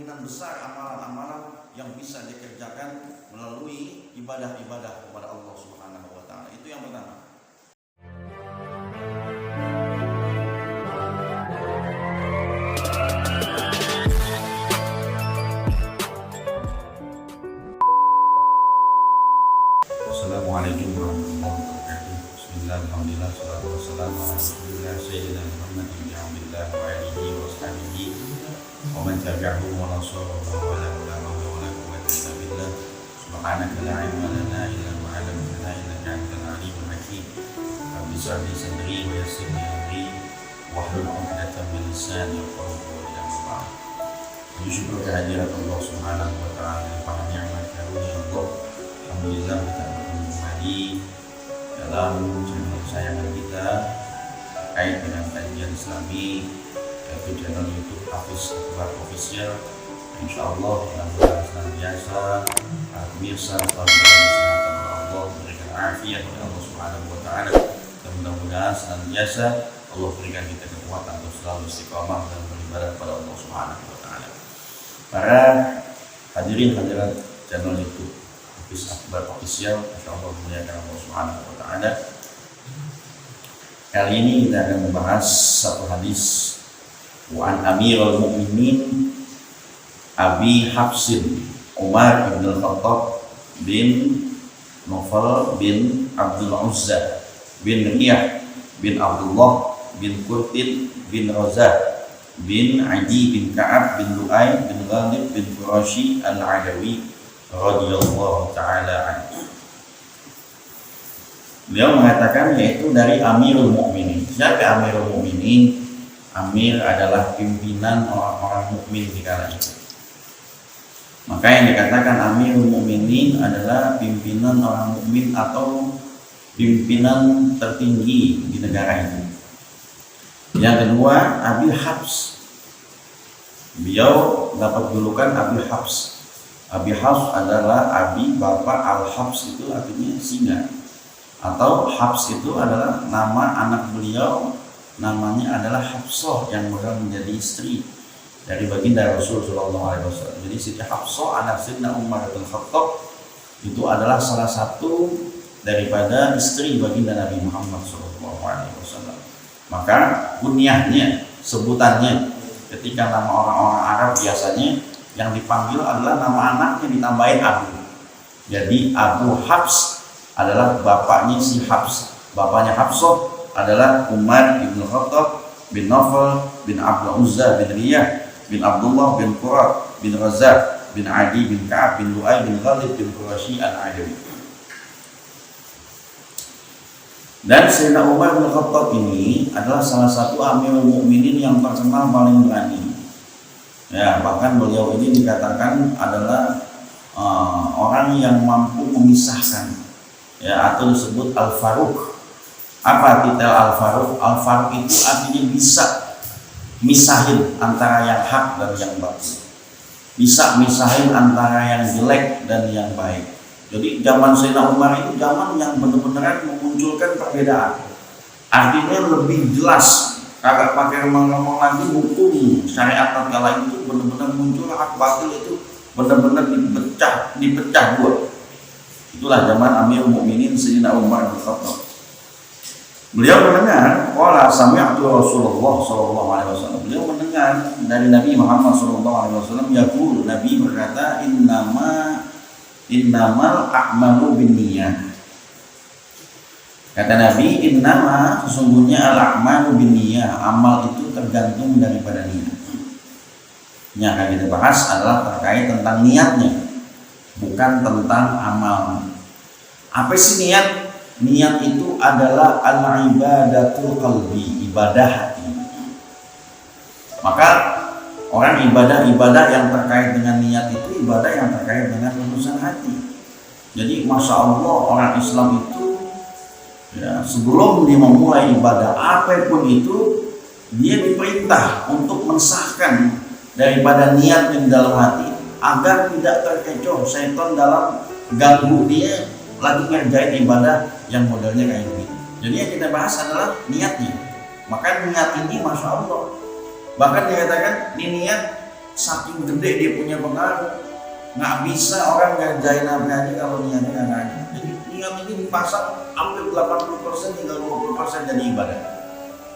kemungkinan besar amalan-amalan yang bisa dikerjakan melalui ibadah-ibadah kepada Allah Subhanahu wa taala. Itu yang pertama. Assalamualaikum warahmatullahi wabarakatuh. Bismillah, alhamdulillah, salatu wassalamu ala rasulillah sayyidina Muhammad bin Abdillah wa alihi wa sahbihi wa man tabi'ahum wa nasarahu wa la hawla wa la quwwata illa billah. Subhanaka la ilma lana illa ma 'allamtana innaka antal alimul hakim. Rabbi shrah li sadri wa yassir li amri wahlul 'uqdatam min lisani yafqahu qawli. Bersyukur kehadirat Allah Subhanahu wa taala, para nikmat karunia Allah. Alhamdulillah kita bertemu kembali dalam channel kesayangan kita terkait dengan kajian Islami, yaitu channel YouTube Hafiz Akbar Official. Insyaallah mudah-mudahan senantiasa pemirsa selalu dalam kesehatan Allah, berikan afiat oleh Allah Subhanahu wa taala, dan mudah-mudahan senantiasa Allah berikan kita kekuatan untuk selalu istiqamah dan beribadah kepada Allah Subhanahu wa taala. Para hadirin hadirat channel YouTube Hafiz Akbar Official, insyaallah muliakan Allah Subhanahu wa taala. Kali ini kita akan membahas satu hadis wa an Amirul Mukminin Abi Hafsin Umar bin Al-Khattab bin Nufal bin Abdul Uzza bin Riyah bin Abdullah bin Qurtin bin Razah bin Adi bin Ka'ab bin Lu'ay bin Ghalib bin Qurashi Al-Adawi radhiyallahu ta'ala anhu. Beliau mengatakan yaitu dari Amirul Mukminin. Siapa Amirul Mukminin? Amir adalah pimpinan orang-orang mukmin di kala itu. Maka yang dikatakan Amirul Mukminin adalah pimpinan orang mukmin atau pimpinan tertinggi di negara itu. Yang kedua, Abi Hafs. Beliau dapat julukan Abi Hafs. Abi Hafs adalah Abi bapak, Al-Hafs itu artinya singa. Atau Hafs itu adalah nama anak beliau, namanya adalah Hafsah yang bakal menjadi istri dari baginda Rasul sallallahu alaihi wasallam. Jadi Siti Hafsah anak Sayyidina Umar bin Khattab itu adalah salah satu daripada istri baginda Nabi Muhammad sallallahu alaihi wasallam. Maka kunyahnya, sebutannya ketika nama orang-orang Arab biasanya yang dipanggil adalah nama anaknya ditambahin Abu. Jadi Abu Hafs adalah bapaknya si Hafs. Bapaknya Hafsah adalah Umar bin Khattab bin Nufal bin Abdul Uzza bin Riyah bin Abdullah bin Qurat bin Razah bin Adi bin Ka'ab bin Lu'ay bin Ghalib bin Qurashi Al-Adawi. Dan Sayyidina Umar bin Khattab ini adalah salah satu Amirul Mukminin yang terkenal paling berani. Ya, bahkan beliau ini dikatakan adalah orang yang mampu memisahkan, ya, atau disebut Al-Faruq. Apa titel Al-Faruq? Al-Faruq itu artinya bisa misahin antara yang hak dan yang batil, bisa misahin antara yang jelek dan yang baik. Jadi zaman Sayyidina Umar itu zaman yang benar-benar memunculkan perbedaan. Artinya lebih jelas, kagak pakai ngomong lagi hukum syariat tatkala itu benar-benar muncul, hak batil itu benar-benar dipecah dua. Itulah zaman Amirul Mukminin Sayyidina Umar bin Khattab. Beliau mendengar qala sami'tu Rasulullah sallallahu alaihi wasallam. Beliau mendengar dari Nabi Muhammad sallallahu alaihi wasallam yaqul, Nabi berkata innamal a'malu binniyat. Kata Nabi, innama sesungguhnya al-a'malu binniyat, amal itu tergantung daripada niat. Yang akan kita bahas adalah terkait tentang niatnya, bukan tentang amal. Apa sih niat? Niat itu adalah al-ibadatul qalbi, ibadah hati. Maka orang ibadah yang terkait dengan niat itu ibadah yang terkait dengan urusan hati. Jadi Masya Allah orang Islam itu ya, sebelum dia memulai ibadah apapun itu, dia diperintah untuk mensahkan daripada niat di dalam hati agar tidak terkecoh setan dalam ganggu dia lagi ngerjain ibadah yang modelnya kayak gitu. Jadi yang kita bahas adalah niatnya. Maka niat ini Masya Allah, bahkan dikatakan ini niat saking gede dia punya pengaruh. Nggak bisa orang ngerjain apa aja kalau niatnya nggak ada. Jadi niat ini dipasang hampir 80% hingga 20% jadi ibadah.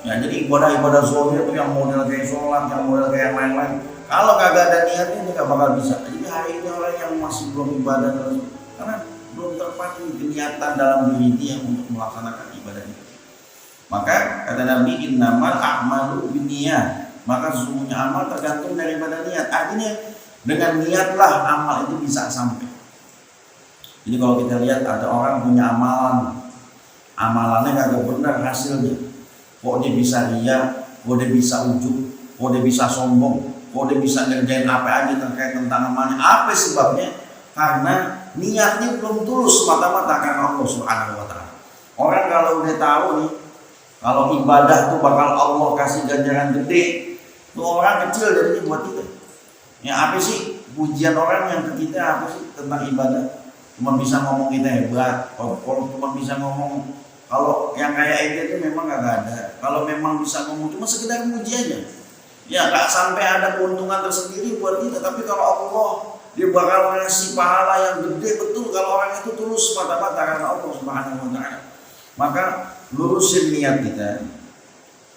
Ya, jadi ibadah zahir itu yang model kayak sholat, yang model kayak yang lain-lain. Kalau kagak ada niatnya ini nggak bakal bisa. Jadi hari ini orang yang masih belum ibadah terus karena belum terpacu niatan dalam diri dia untuk melaksanakan ibadah itu. Maka kata Nabi innamal a'malu binniyat. Maka sesungguhnya amal tergantung daripada niat. Artinya dengan niatlah amal itu bisa sampai. Jadi kalau kita lihat ada orang punya amalannya kagak benar hasilnya. Kok dia bisa riya, kok dia bisa ujub, kok dia bisa sombong, kok dia bisa ngerjain apa aja terkait tentang amalnya. Apa sebabnya? Karena niatnya belum tulus semata-mata karena Allah Subhanahu wa taala. Orang kalau udah tahu nih, kalau ibadah tuh bakal Allah kasih ganjaran gede, tuh orang kecil jadinya buat kita. Ya apa sih pujian orang yang ke kita apa sih tentang ibadah? Cuma bisa ngomong kita hebat, kalau cuma bisa ngomong, kalau yang kayak itu memang gak ada. Kalau memang bisa ngomong cuma sekedar puji aja, ya gak sampai ada keuntungan tersendiri buat kita. Tapi kalau Allah, dia bakal ngasih pahala yang gede betul kalau orang itu tulus semata-mata karena Allah Subhanahu wa taala. Maka lurusin niat kita,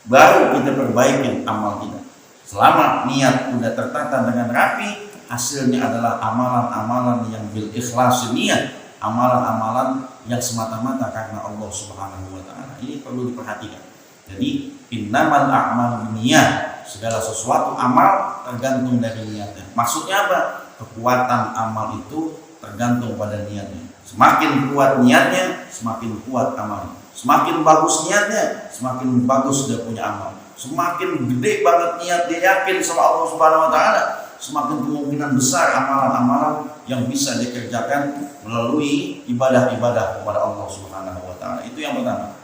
baru kita perbaiki amal kita. Selama niat sudah tertata dengan rapi, hasilnya adalah amalan-amalan yang bil ikhlas niat, amalan-amalan yang semata-mata karena Allah Subhanahu wa taala. Ini perlu diperhatikan. Jadi innamal a'malu binniyat, segala sesuatu amal tergantung dari niatnya. Maksudnya apa? Kekuatan amal itu tergantung pada niatnya. Semakin kuat niatnya, semakin kuat amalnya. Semakin bagus niatnya, semakin bagus dia punya amal. Semakin gede banget niat dia yakin sama Allah Subhanahu wa taala, semakin kemungkinan besar amalan-amalan yang bisa dikerjakan melalui ibadah-ibadah kepada Allah Subhanahu wa taala. Itu yang pertama.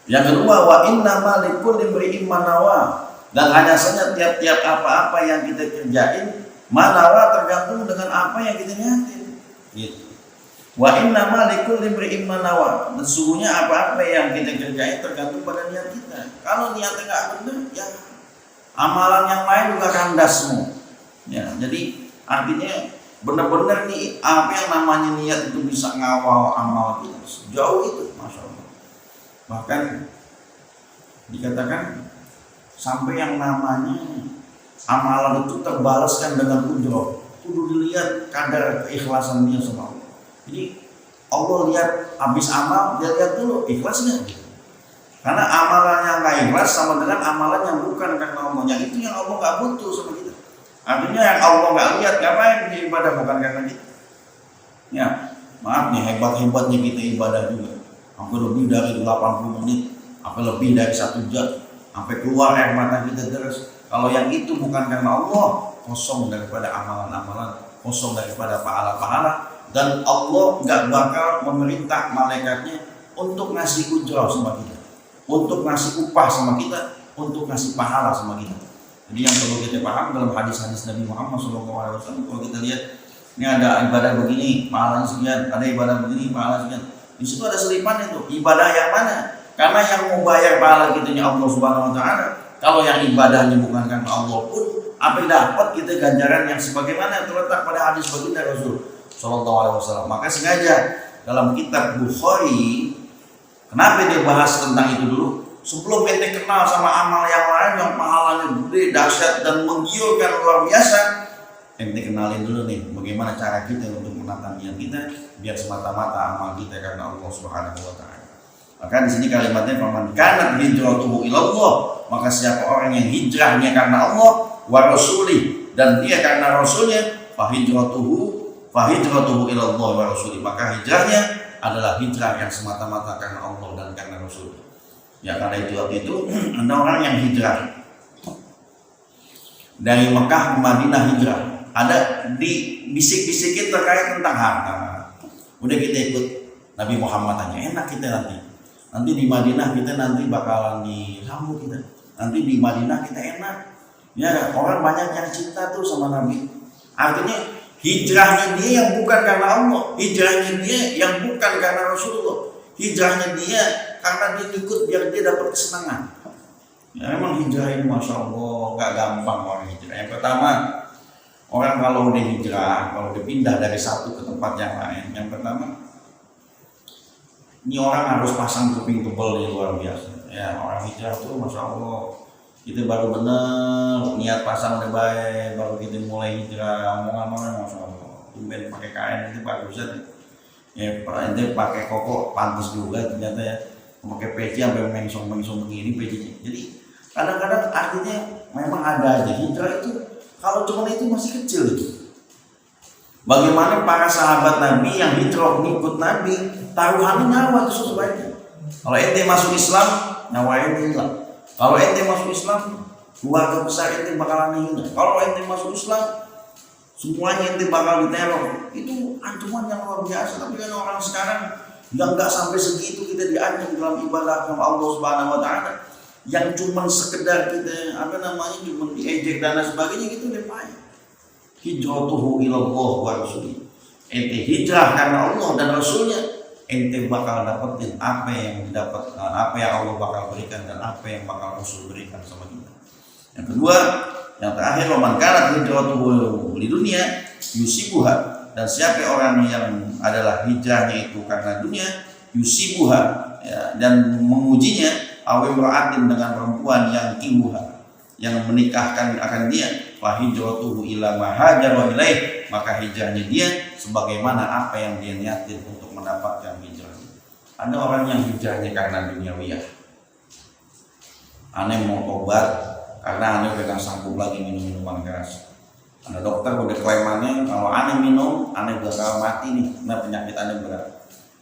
Yang kedua, wa innamal likulli imri'in ma nawa. Dan hanya saja tiap-tiap apa-apa yang kita kerjain, manawa tergantung dengan apa yang kita niatin. Gitu. Wa innamal likulli imri'in ma nawa. Sesungguhnya apa-apa yang kita kerjain tergantung pada niat kita. Kalau niatnya nggak benar, ya amalan yang lain juga kandas semua. Ya, jadi artinya benar-benar nih apa yang namanya niat itu bisa ngawal amal kita sejauh itu, masya Allah. Bahkan dikatakan sampai yang namanya amalan itu terbalaskan dengan ujroh. Kudu dilihat kadar keikhlasan dia sama Allah. Jadi Allah lihat habis amal, dia lihat dulu ikhlasnya. Karena amalan yang nggak ikhlas sama dengan amalan yang bukan karena Allah. Yang itu yang Allah nggak butuh sama kita. Artinya yang Allah nggak lihat, ngapain dia ibadah bukan karena kita. Ya, maaf nih hebat-hebatnya kita ibadah juga. Sampai lebih dari 80 menit, sampai lebih dari 1 jam, sampai keluar air mata kita terus. Kalau yang itu bukan karena Allah, kosong daripada amalan-amalan, kosong daripada pahala-pahala. Dan Allah nggak bakal memerintah malaikatnya untuk ngasih ujrah sama kita, untuk ngasih upah sama kita, untuk ngasih pahala sama kita. Jadi yang perlu kita paham dalam hadis-hadis Nabi Muhammad SAW, kalau kita lihat ini ada ibadah begini, pahalanya sekian, ada ibadah begini, pahalanya sekian. Di situ ada selipan itu, ibadah yang mana? Karena yang mau bayar pahala kitanya Allah Subhanahu Wa Taala. Kalau yang ibadahnya bukan karena Allah pun, apa yang dapat kita ganjaran yang sebagaimana yang terletak pada hadis baginda Rasul Sallallahu Alaihi Wasallam. Maka sengaja dalam kitab Bukhari, kenapa dia bahas tentang itu dulu? Sebelum ente kenal sama amal yang lain yang pahalanya gede, dahsyat dan menggiurkan luar biasa, ente kenalin dulu nih bagaimana cara kita untuk menata niat kita biar semata-mata amal kita karena Allah Subhanahu Wa Taala. Maka di sini kalimatnya faman kanat hijratuhu ilallah, maka siapa orang yang hijrahnya karena Allah wa rasulih dan dia karena rasulnya, fahijratuhu ilallah wa rasulih, maka hijrahnya adalah hijrah yang semata-mata karena Allah dan karena Rasul. Ya karena itu waktu itu ada orang yang hijrah dari Mekah ke Madinah hijrah. Ada di bisik-bisikin terkait tentang harta. Udah kita ikut Nabi Muhammad tanya, enak kita nanti di Madinah kita nanti bakalan disambut kita. Nanti di Madinah kita enak. Ya orang banyak yang cinta tuh sama Nabi. Artinya hijrahnya dia yang bukan karena Allah, hijrahnya dia yang bukan karena Rasulullah, hijrahnya dia karena dia ikut biar dia dapat kesenangan. Ya memang hijrah ini Masya Allah gak gampang orang hijrah. Yang pertama, orang kalau udah hijrah, kalau udah pindah dari satu ke tempat yang lain, yang pertama, ini orang harus pasang kuping tebal yang luar biasa. Ya orang hijrah tuh Masya Allah, kita baru bener niat pasang udah baik, baru kita mulai hijrah, omongan-omongan Masya Allah, tumben pakai kain itu bagusan. Ya ente pakai koko pantas juga ternyata ya, pakai peci sampai mengsong begini pecinya. Jadi kadang-kadang artinya memang ada aja hijrah itu. Kalau cuma itu masih kecil itu. Bagaimana para sahabat Nabi yang hijrah ngikut Nabi, taruhannya nyawa itu sesuainya. Kalau ente masuk Islam, nyawa ente hilang. Kalau ente masuk Islam, keluarga besar ente bakalan hilang. Kalau ente masuk Islam, semuanya ente bakal diteror. Itu ancaman yang luar biasa. Tapi kan orang sekarang yang nggak sampai segitu kita diancam dalam ibadah sama Allah Subhanahu Wa Taala. Yang cuma sekedar kita cuma diejek dan lain sebagainya gitu deh payah. Hijratuhu ilallah wa rasulih. Ente hijrah karena Allah dan Rasulnya, ente bakal dapetin apa yang Allah bakal berikan dan apa yang bakal Rasul berikan sama kita. Yang kedua, yang terakhir, man kanat hijratuhu li dunya yusibuha, dan siapa orang yang adalah hijrahnya itu karena dunia, yusibuha, ya, dan mengujinya awimra'atin dengan perempuan yang kibuha, yang menikahkan akan dia, fa hijratuhu ila ma hajara ilaih, maka hijrahnya dia sebagaimana apa yang dia niatin untuk mendapatkan hijrah. Ada orang yang hijrahnya karena duniawiyah. Aneh mau tobat karena aneh udah gak sanggup lagi minum minuman keras. Ada dokter udah klaimannya kalau aneh minum, aneh bakal mati nih, karena penyakit aneh berat.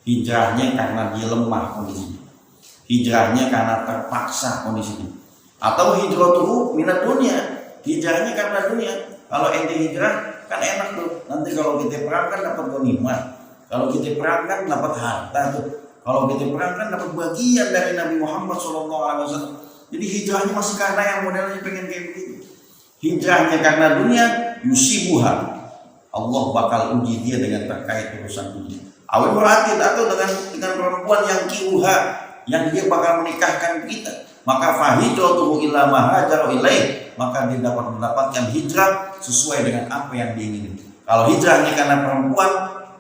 Hijrahnya karena dia lemah kondisinya. Hijrahnya karena terpaksa kondisinya. Atau hijratuhu minat dunia, hijrahnya karena dunia. Kalau ente hijrah kan enak tuh, nanti kalau kita perang kan dapat ghanimah, kalau kita perang kan dapat harta tuh, kalau kita perang kan dapat bagian dari Nabi Muhammad SAW. Jadi hijrahnya masih karena yang modelnya pengen kayak begitu. Hijrahnya karena dunia, yusibuha, Allah bakal uji dia dengan terkait urusan dunia. Awal berarti atau dengan perempuan yang kiuha, yang dia bakal menikahkan kita, maka fahijratuhu ila ma hajara ilaih, maka dia dapat mendapatkan hijrah sesuai dengan apa yang dia ingin. Kalau hijrahnya karena perempuan,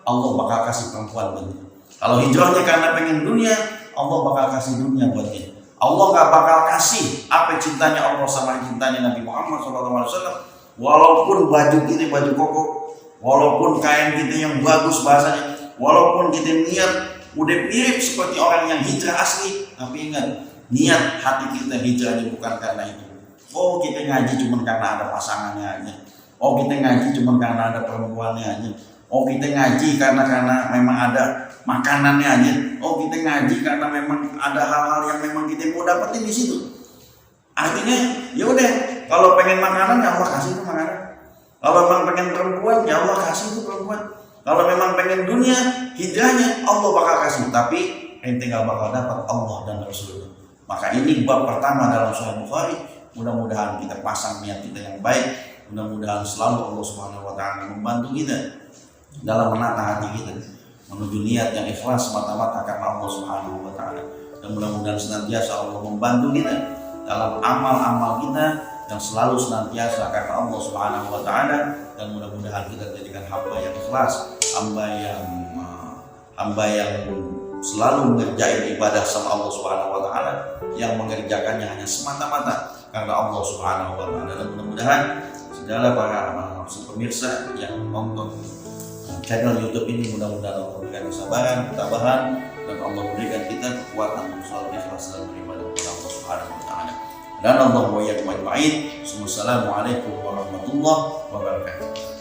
Allah bakal kasih perempuan buat dia. Kalau hijrahnya karena pengen dunia, Allah bakal kasih dunia buat dia. Allah gak bakal kasih apa cintanya Allah sama cintanya Nabi Muhammad SAW. Walaupun baju kita baju koko, walaupun kain kita yang bagus bahasanya, walaupun kita niat udah mirip seperti orang yang hijrah asli, tapi ingat, niat hati kita hijrahnya bukan karena itu. Oh kita ngaji cuma karena ada pasangannya aja. Oh kita ngaji cuma karena ada perempuannya aja. Oh kita ngaji karena memang ada makanannya aja. Oh kita ngaji karena memang ada hal-hal yang memang kita mau dapetin di situ. Artinya ya udah, kalau pengen makanan ya Allah kasih itu makanan. Kalau memang pengen perempuan ya Allah kasih itu perempuan. Kalau memang pengen dunia, hijrahnya Allah bakal kasih, tapi ente gak bakal dapat Allah dan Rasulullah. Maka ini bab pertama dalam Sahih Bukhari. Mudah-mudahan kita pasang niat kita yang baik. Mudah-mudahan selalu Allah Subhanahu Wa Taala membantu kita dalam menata hati kita menuju niat yang ikhlas semata-mata karena Allah Subhanahu Wa Taala. Dan mudah-mudahan senantiasa Allah membantu kita dalam amal-amal kita yang selalu senantiasa karena Allah Subhanahu Wa Taala. Dan mudah-mudahan kita jadikan hamba yang ikhlas, hamba yang selalu mengerjakan ibadah sama Allah Subhanahu Wa Taala, yang mengerjakannya hanya semata-mata karena Allah Subhanahu Wa Taala. Dan mudah-mudahan segala para pemirsa yang nonton channel YouTube ini, mudah-mudahan Allah berikan kesabaran, ketabahan, dan Allah berikan kita kekuatan untuk selalu ikhlas dalam beribadah kepada Allah Subhanahu Wa Taala. Dan Allah wa iyyakum ajma'in. Wassalamualaikum warahmatullahi wabarakatuh.